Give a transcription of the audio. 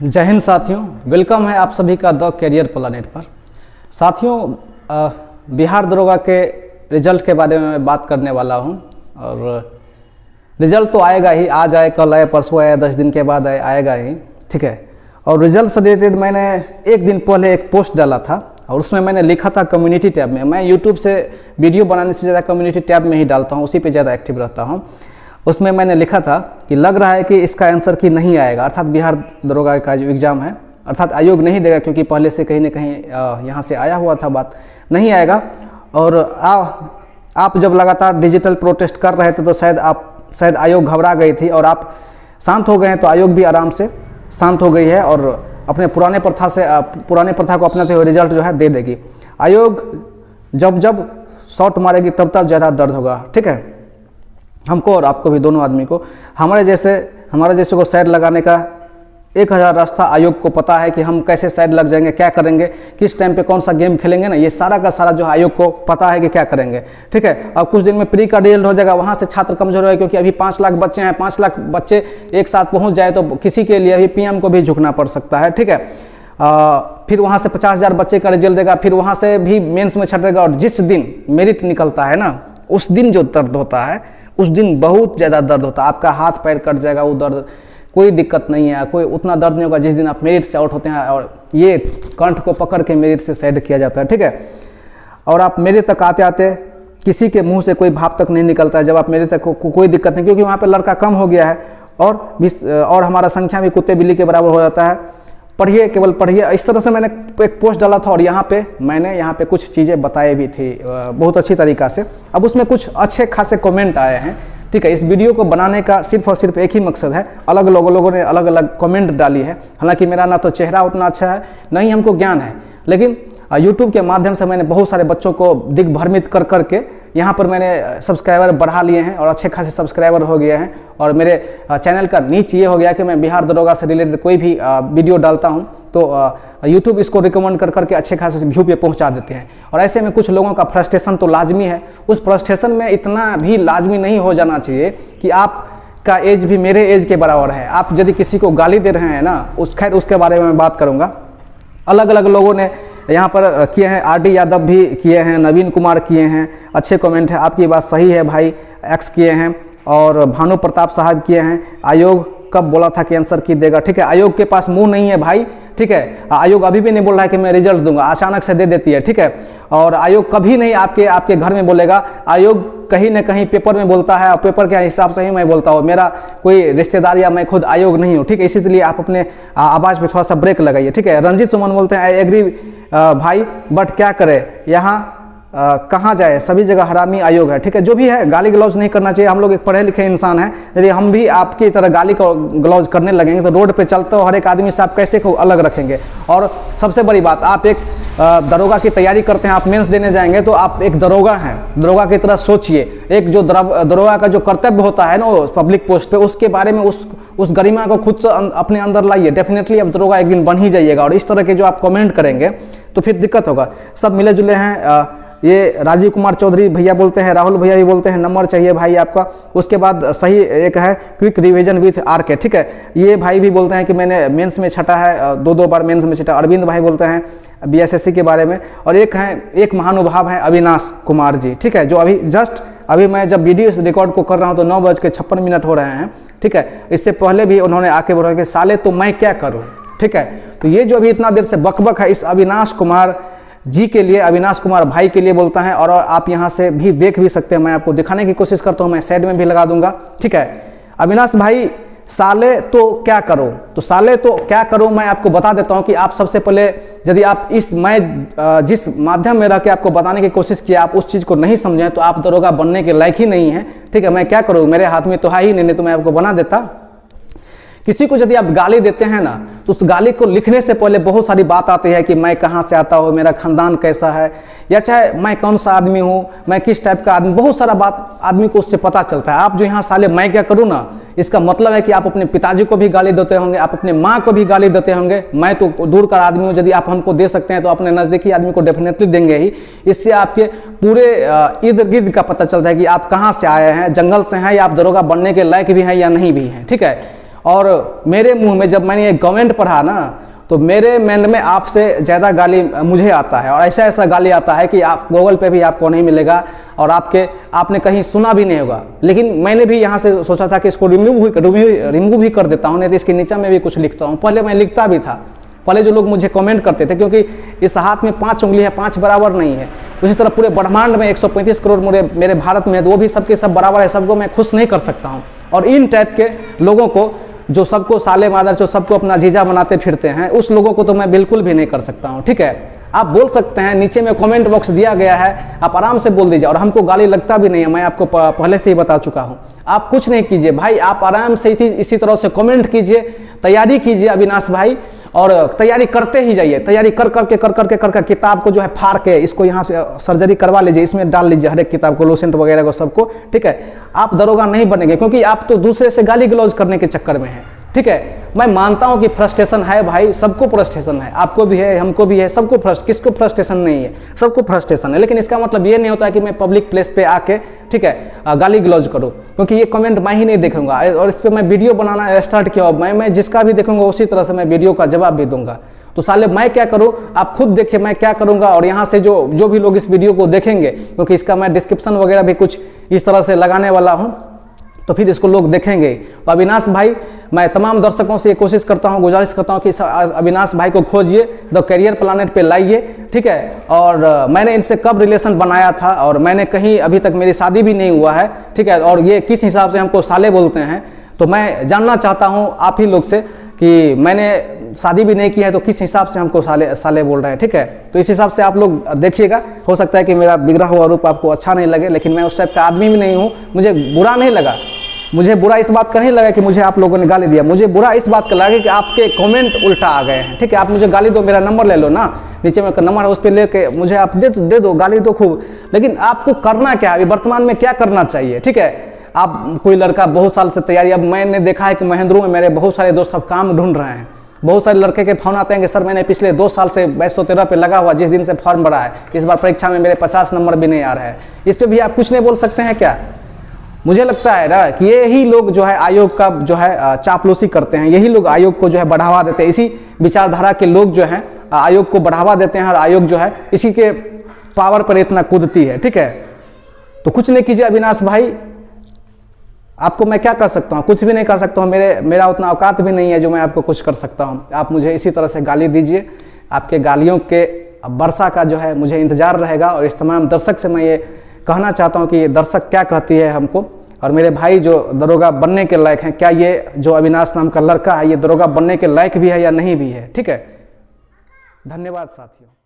जय हिंद साथियों, वेलकम है आप सभी का द कैरियर प्लानेट पर। साथियों, बिहार दरोगा के रिजल्ट के बारे में मैं बात करने वाला हूं और रिजल्ट तो आएगा ही, आज आए, कल आए, परसों आए, 10 दिन के बाद आए, आएगा ही, ठीक है। और रिजल्ट से रिलेटेड मैंने एक दिन पहले एक पोस्ट डाला था और उसमें मैंने लिखा था कम्युनिटी टैब में। मैं यूट्यूब से वीडियो बनाने से ज़्यादा कम्युनिटी टैब में ही डालता हूँ, उसी पे ज़्यादा एक्टिव रहता हूँ। उसमें मैंने लिखा था कि लग रहा है कि इसका आंसर की नहीं आएगा, अर्थात बिहार दरोगा का जो एग्ज़ाम है, अर्थात आयोग नहीं देगा, क्योंकि पहले से कहीं ना कहीं यहाँ से आया हुआ था बात, नहीं आएगा। और आप जब लगातार डिजिटल प्रोटेस्ट कर रहे थे तो शायद आयोग घबरा गई थी और आप शांत हो गए हैं, तो आयोग भी आराम से शांत हो गई है और अपने पुराने प्रथा को अपनाते हुए रिजल्ट जो है दे देगी। आयोग जब शॉट मारेगी तब ज़्यादा दर्द होगा, ठीक है, हमको और आपको भी, दोनों आदमी को। हमारे जैसे को साइड लगाने का 1000 रास्ता आयोग को पता है कि हम कैसे साइड लग जाएंगे, क्या करेंगे, किस टाइम पे कौन सा गेम खेलेंगे ना, ये सारा का सारा जो आयोग को पता है कि क्या करेंगे, ठीक है। अब कुछ दिन में प्री का रिजल्ट हो जाएगा, वहाँ से छात्र कमजोर है, क्योंकि अभी 5 लाख बच्चे हैं, 5 लाख बच्चे एक साथ पहुँच जाए तो किसी के लिए अभी पीएम को भी झुकना पड़ सकता है, ठीक है। फिर वहाँ से 50,000 बच्चे का रिजल्ट देगा, फिर वहाँ से भी मेंस में छटेगा और जिस दिन मेरिट निकलता है ना, उस दिन जो दर्द होता है, उस दिन बहुत ज़्यादा दर्द होता है। आपका हाथ पैर कट जाएगा, वो दर्द कोई दिक्कत नहीं है, कोई उतना दर्द नहीं होगा जिस दिन आप मेरिट से आउट होते हैं और ये कंठ को पकड़ के मेरिट से साइड किया जाता है, ठीक है। और आप मेरिट तक आते आते किसी के मुंह से कोई भाव तक नहीं निकलता है। जब आप मेरिट तक कोई दिक्कत नहीं, क्योंकि वहाँ पे लड़का कम हो गया है और हमारा संख्या भी कुत्ते बिल्ली के बराबर हो जाता है। पढ़िए, केवल पढ़िए। इस तरह से मैंने एक पोस्ट डाला था और मैंने यहाँ पे कुछ चीज़ें बताई भी थी बहुत अच्छी तरीक़ा से। अब उसमें कुछ अच्छे खासे कमेंट आए हैं, ठीक है। इस वीडियो को बनाने का सिर्फ और सिर्फ एक ही मकसद है, अलग लोगों ने अलग अलग कमेंट डाली है। हालांकि मेरा ना तो चेहरा उतना अच्छा है, ना ही हमको ज्ञान है, लेकिन यूट्यूब के माध्यम से मैंने बहुत सारे बच्चों को दिग्भ्रमित कर यहाँ पर मैंने सब्सक्राइबर बढ़ा लिए हैं और अच्छे खासे सब्सक्राइबर हो गए हैं। और मेरे चैनल का नीच ये हो गया कि मैं बिहार दरोगा से रिलेटेड कोई भी वीडियो डालता हूँ तो यूट्यूब इसको रिकमेंड करके अच्छे खासे व्यू पे पहुँचा देते हैं। और ऐसे में कुछ लोगों का फ्रस्ट्रेशन तो लाजमी है, उस फ्रस्ट्रेशन में इतना भी लाजमी नहीं हो जाना चाहिए कि आपका एज भी मेरे एज के बराबर है। आप यदि किसी को गाली दे रहे हैं ना, खैर उसके बारे में मैं बात करूँगा। अलग अलग लोगों ने यहाँ पर किए हैं, आरडी यादव भी किए हैं, नवीन कुमार किए हैं, अच्छे कमेंट है, आपकी बात सही है भाई, एक्स किए हैं, और भानु प्रताप साहब किए हैं। आयोग कब बोला था कि आंसर की देगा, ठीक है। आयोग के पास मुंह नहीं है भाई, ठीक है। आयोग अभी भी नहीं बोल रहा है कि मैं रिजल्ट दूंगा, अचानक से दे देती है, ठीक है। और आयोग कभी नहीं आपके घर में बोलेगा। आयोग कहीं ना कहीं पेपर में बोलता है और पेपर के हिसाब से ही मैं बोलता हूँ, मेरा कोई रिश्तेदार या मैं खुद आयोग नहीं हूँ, ठीक है। इसीलिए आप अपने आवाज़ पे थोड़ा सा ब्रेक लगाइए, ठीक है। रंजीत सुमन बोलते हैं, आई एग्री भाई, बट क्या करे, यहाँ कहाँ जाए, सभी जगह हरामी आयोग है, ठीक है। जो भी है, गाली गलौज नहीं करना चाहिए। हम लोग एक पढ़े लिखे इंसान हैं, यदि हम भी आपकी तरह गाली गलौज करने लगेंगे तो रोड पे चलते हो हर एक आदमी से आप कैसे को अलग रखेंगे। और सबसे बड़ी बात, आप एक दरोगा की तैयारी करते हैं, आप मेंस देने जाएंगे तो आप एक दरोगा हैं, दरोगा की तरह सोचिए। एक जो दरोगा का जो कर्तव्य होता है ना पब्लिक पोस्ट पे, उसके बारे में उस गरिमा को खुद से अपने अंदर लाइए। डेफिनेटली अब दरोगा एक दिन बन ही जाइएगा। और इस तरह के जो आप कमेंट करेंगे तो फिर दिक्कत होगा। सब मिले जुले हैं। ये राजीव कुमार चौधरी भैया बोलते हैं, राहुल भैया भी बोलते हैं, नंबर चाहिए भाई आपका। उसके बाद सही एक है, क्विक रिवीजन विथ आर के, ठीक है। ये भाई भी बोलते हैं कि मैंने मेंस में छटा है, 2 बार मेंस में छटा। अरविंद भाई बोलते हैं बीएसएससी के बारे में। और एक महानुभाव है अविनाश कुमार जी, ठीक है, जो अभी मैं जब वीडियो रिकॉर्ड को कर रहा हूँ तो 9:56 हो रहे हैं, ठीक है। इससे पहले भी उन्होंने आके बोला कि साले तो मैं क्या करूँ, ठीक है। तो ये जो अभी इतना देर से बकबक है, इस अविनाश कुमार जी के लिए, अविनाश कुमार भाई के लिए बोलता है। और आप यहाँ से भी देख भी सकते हैं, मैं आपको दिखाने की कोशिश करता हूँ, मैं साइड में भी लगा दूंगा, ठीक है। अविनाश भाई, साले तो क्या करो, तो साले तो क्या करो मैं आपको बता देता हूँ कि आप सबसे पहले, यदि आप मैं जिस माध्यम में रह के आपको बताने की कोशिश किया, आप उस चीज़ को नहीं समझें तो आप दरोगा बनने के लायक ही नहीं है, ठीक है। मैं क्या करूँ, मेरे हाथ में तो है ही नहीं तो मैं आपको बना देता। किसी को यदि आप गाली देते हैं ना, तो उस गाली को लिखने से पहले बहुत सारी बात आती है कि मैं कहाँ से आता हूँ, मेरा खानदान कैसा है, या चाहे मैं कौन सा आदमी हूँ, मैं किस टाइप का आदमी, बहुत सारा बात आदमी को उससे पता चलता है। आप जो यहाँ साले मैं क्या करूँ ना, इसका मतलब है कि आप अपने पिताजी को भी गाली देते होंगे, आप अपने माँ को भी गाली देते होंगे। मैं तो दूर का आदमी हूँ, यदि आप हमको दे सकते हैं तो अपने नज़दीकी आदमी को डेफिनेटली देंगे ही। इससे आपके पूरे इर्द गिर्द का पता चलता है कि आप कहाँ से आए हैं, जंगल से हैं या आप दरोगा बनने के लायक भी हैं या नहीं भी हैं, ठीक है। और मेरे मुंह में जब मैंने ये कमेंट पढ़ा ना, तो मेरे मन में आपसे ज़्यादा गाली मुझे आता है, और ऐसा ऐसा गाली आता है कि आप गूगल पे भी आपको नहीं मिलेगा और आपने कहीं सुना भी नहीं होगा। लेकिन मैंने भी यहाँ से सोचा था कि इसको रिमूव भी कर देता हूँ, नहीं तो इसके नीचे में भी कुछ लिखता हूँ। पहले मैं लिखता भी था, पहले जो लोग मुझे कमेंट करते थे, क्योंकि इस हाथ में 5 उंगली है, 5 बराबर नहीं है। उसी तरह पूरे ब्रह्मांड में 135 करोड़ मेरे भारत में है, तो वो भी सबके सब बराबर है, सबको मैं खुश नहीं कर सकता हूँ। और इन टाइप के लोगों को, जो सबको साले मादर, जो सबको अपना जीजा बनाते फिरते हैं, उस लोगों को तो मैं बिल्कुल भी नहीं कर सकता हूँ। ठीक है, आप बोल सकते हैं, नीचे में कमेंट बॉक्स दिया गया है, आप आराम से बोल दीजिए, और हमको गाली लगता भी नहीं है, मैं आपको पहले से ही बता चुका हूँ। आप कुछ नहीं कीजिए भाई, आप आराम से इसी तरह से कमेंट कीजिए, तैयारी कीजिए अविनाश भाई, और तैयारी करते ही जाइए। तैयारी कर करके किताब को जो है फाड़ के इसको यहाँ से सर्जरी करवा लीजिए, इसमें डाल लीजिए हर एक किताब को, लोसेंट वगैरह को सबको। ठीक है, आप दरोगा नहीं बनेंगे, क्योंकि आप तो दूसरे से गाली गलौज करने के चक्कर में हैं। ठीक है, मैं मानता हूं कि फ्रस्ट्रेशन है भाई, सबको फ्रस्ट्रेशन है, आपको भी है, हमको भी है, सबको किसको फ्रस्ट्रेशन नहीं है, सबको फ्रस्ट्रेशन है। लेकिन इसका मतलब ये नहीं होता है कि मैं पब्लिक प्लेस पे आके, ठीक है, गाली गलौज करूं, क्योंकि ये कमेंट मैं ही नहीं देखूंगा, और इस पर मैं वीडियो बनाना स्टार्ट किया, मैं जिसका भी देखूंगा उसी तरह से मैं वीडियो का जवाब भी दूंगा। तो साले मैं क्या करूं, आप खुद देखिए मैं क्या करूंगा। और यहाँ से जो भी लोग इस वीडियो को देखेंगे, क्योंकि इसका मैं डिस्क्रिप्शन वगैरह भी कुछ इस तरह से लगाने वाला हूँ, तो फिर इसको लोग देखेंगे। तो अविनाश भाई, मैं तमाम दर्शकों से ये कोशिश करता हूँ, गुजारिश करता हूँ कि अविनाश भाई को खोजिए, द कैरियर प्लानेट पे लाइए। ठीक है, और मैंने इनसे कब रिलेशन बनाया था, और मैंने कहीं अभी तक मेरी शादी भी नहीं हुआ है। ठीक है, और ये किस हिसाब से हमको साले बोलते हैं, तो मैं जानना चाहता हूँ आप ही लोग से कि मैंने शादी भी नहीं की है, तो किस हिसाब से हमको साले बोल रहे हैं। ठीक है, तो इस हिसाब से आप लोग देखिएगा। हो सकता है कि मेरा बिगड़ा हुआ रूप आपको अच्छा नहीं लगे, लेकिन मैं उस टाइप का आदमी भी नहीं हूँ, मुझे बुरा नहीं लगा। मुझे बुरा इस बात का नहीं लगा कि मुझे आप लोगों ने गाली दिया, मुझे बुरा इस बात का लगा कि आपके कमेंट उल्टा आ गए हैं। ठीक है, आप मुझे गाली दो, मेरा नंबर ले लो ना, नीचे में नंबर है उस पर लेके मुझे आप दे दो, गाली दो खूब। लेकिन आपको करना क्या है अभी वर्तमान में, क्या करना चाहिए? ठीक है, आप कोई लड़का बहुत साल से तैयारी, अब मैंने देखा है कि महेंद्रों में मेरे बहुत सारे दोस्त अब काम ढूंढ रहे हैं। बहुत सारे लड़के के फोन आते हैं कि सर मैंने पिछले 2 साल से 2213 पे लगा हुआ, जिस दिन से फॉर्म भरा है, इस बार परीक्षा में मेरे 50 नंबर भी नहीं आ रहा है। इस पर भी आप कुछ नहीं बोल सकते हैं क्या? मुझे लगता है ना कि यही लोग जो है आयोग का जो है चापलूसी करते हैं, यही लोग आयोग को जो है बढ़ावा देते हैं। इसी विचारधारा के लोग जो हैं आयोग को बढ़ावा देते हैं, और आयोग जो है इसी के पावर पर इतना कूदती है। ठीक है, तो कुछ नहीं कीजिए अविनाश भाई, आपको मैं क्या कर सकता हूँ? कुछ भी नहीं कर सकता हूँ, मेरा उतना औकात भी नहीं है जो मैं आपको कुछ कर सकता हूँ। आप मुझे इसी तरह से गाली दीजिए, आपके गालियों के वर्षा का जो है मुझे इंतजार रहेगा। और इस तमाम दर्शक से मैं ये कहना चाहता हूँ कि दर्शक क्या कहती है हमको, और मेरे भाई जो दरोगा बनने के लायक हैं, क्या ये जो अविनाश नाम का लड़का है ये दरोगा बनने के लायक भी है या नहीं भी है? ठीक है, धन्यवाद साथियों।